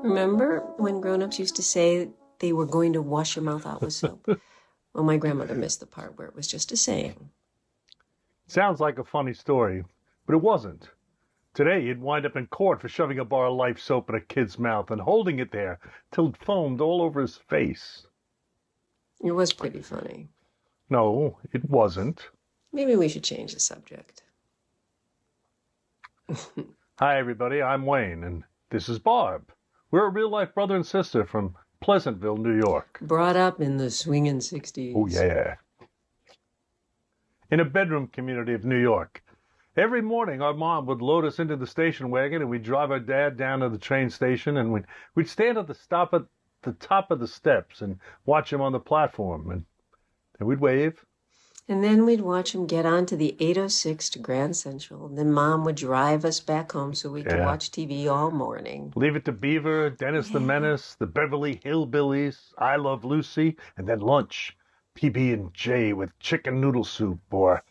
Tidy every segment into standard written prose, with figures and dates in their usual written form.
Remember when grown-ups used to say they were going to wash your mouth out with soap? Well, my grandmother missed the part where it was just a saying. Sounds like a funny story, but it wasn't. Today, you'd wind up in court for shoving a bar of life soap in a kid's mouth and holding it there till it foamed all over his face. It was pretty funny. No, it wasn't. Maybe we should change the subject. Hi, everybody. I'm Wayne, and this is Barb. We're a real-life brother and sister from Pleasantville, New York. Brought up in the swinging 60s. Oh, yeah. In a bedroom community of New York. Every morning, our mom would load us into the station wagon, and we'd drive our dad down to the train station, and we'd stand at the stop at the top of the steps and watch him on the platform, and we'd wave. And then we'd watch him get onto the 806 to Grand Central, and then Mom would drive us back home so we could watch TV all morning. Leave It to Beaver, Dennis the Menace, the Beverly Hillbillies, I Love Lucy, and then lunch. PB&J with chicken noodle soup, or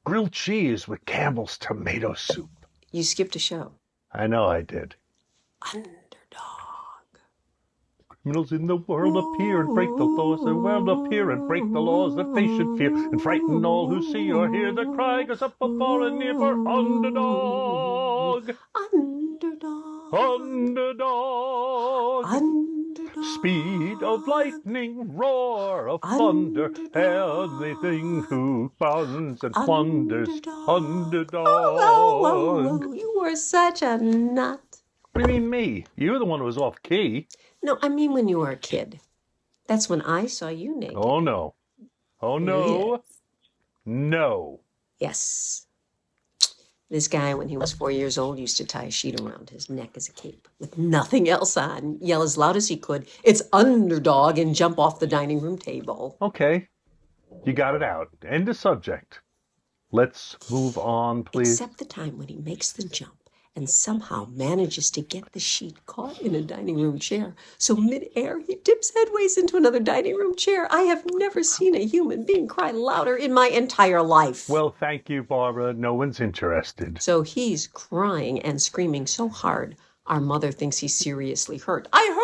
grilled cheese with Campbell's tomato soup. You skipped a show. I know I did. Underdog. Criminals in the world appear and break the laws. The world appear and break the laws that they should fear, and frighten all who see or hear. The cry goes up far and near for underdog. Underdog. Underdog. Underdog. Speed of lightning, roar of thunder, anything who bounds and thunders. Underdog. Oh, you were such a nut. What do you mean me? You were the one who was off key. No, I mean when you were a kid. That's when I saw you naked. Oh, no. Oh, no. Yes. No. Yes. This guy, when he was 4 years old, used to tie a sheet around his neck as a cape with nothing else on, yell as loud as he could, "It's underdog," and jump off the dining room table. Okay. You got it out. End of subject. Let's move on, please. Except the time when he makes the jump and somehow manages to get the sheet caught in a dining room chair. So mid-air, he dips headways into another dining room chair. I have never seen a human being cry louder in my entire life. Well, thank you, Barbara. No one's interested. So he's crying and screaming so hard, our mother thinks he's seriously hurt. I hurt.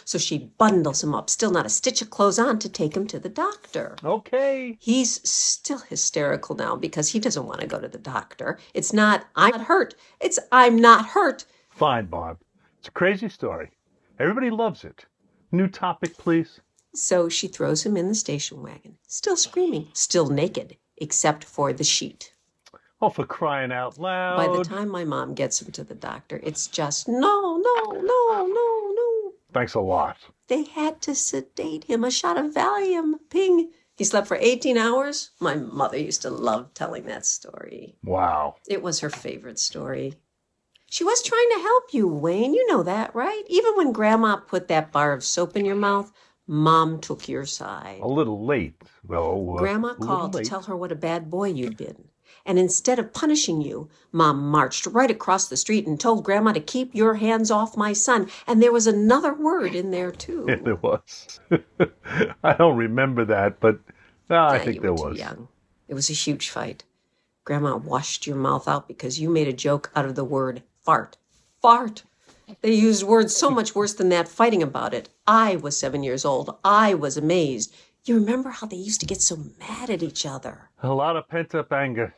So she bundles him up, still not a stitch of clothes on, to take him to the doctor. Okay. He's still hysterical now because he doesn't want to go to the doctor. It's not, "I'm not hurt." It's, "I'm not hurt." Fine, Barb. It's a crazy story. Everybody loves it. New topic, please. So she throws him in the station wagon, still screaming, still naked, except for the sheet. Oh, for crying out loud. By the time my mom gets him to the doctor, it's just no. Thanks a lot. They had to sedate him, a shot of Valium. Ping. He slept for 18 hours. My mother used to love telling that story. Wow. It was her favorite story. She was trying to help you, Wayne. You know that, right? Even when Grandma put that bar of soap in your mouth, Mom took your side. A little late. Well, Grandma called to tell her what a bad boy you'd been. And instead of punishing you, Mom marched right across the street and told Grandma to keep your hands off my son. And there was another word in there, too. Yeah, there was. I don't remember that, but I think there was. You were too young. It was a huge fight. Grandma washed your mouth out because you made a joke out of the word fart. Fart. They used words so much worse than that, fighting about it. I was 7 years old. I was amazed. You remember how they used to get so mad at each other? A lot of pent-up anger.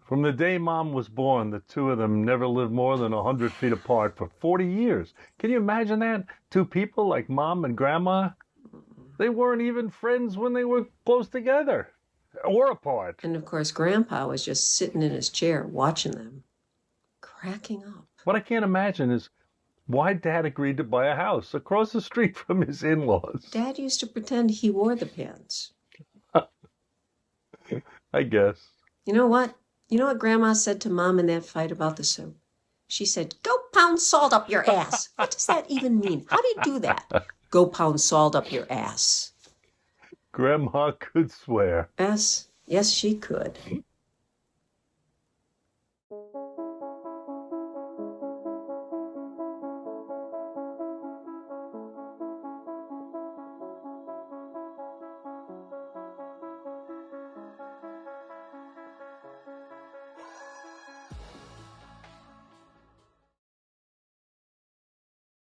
From the day Mom was born, the two of them never lived more than 100 feet apart for 40 years. Can you imagine that? Two people like Mom and Grandma? They weren't even friends when they were close together or apart. And of course, Grandpa was just sitting in his chair watching them, cracking up. What I can't imagine is why Dad agreed to buy a house across the street from his in-laws. Dad used to pretend he wore the pants. I guess. You know what? You know what Grandma said to Mom in that fight about the soap? She said, "Go pound salt up your ass." What does that even mean? How do you do that? Go pound salt up your ass. Grandma could swear. Yes, she could.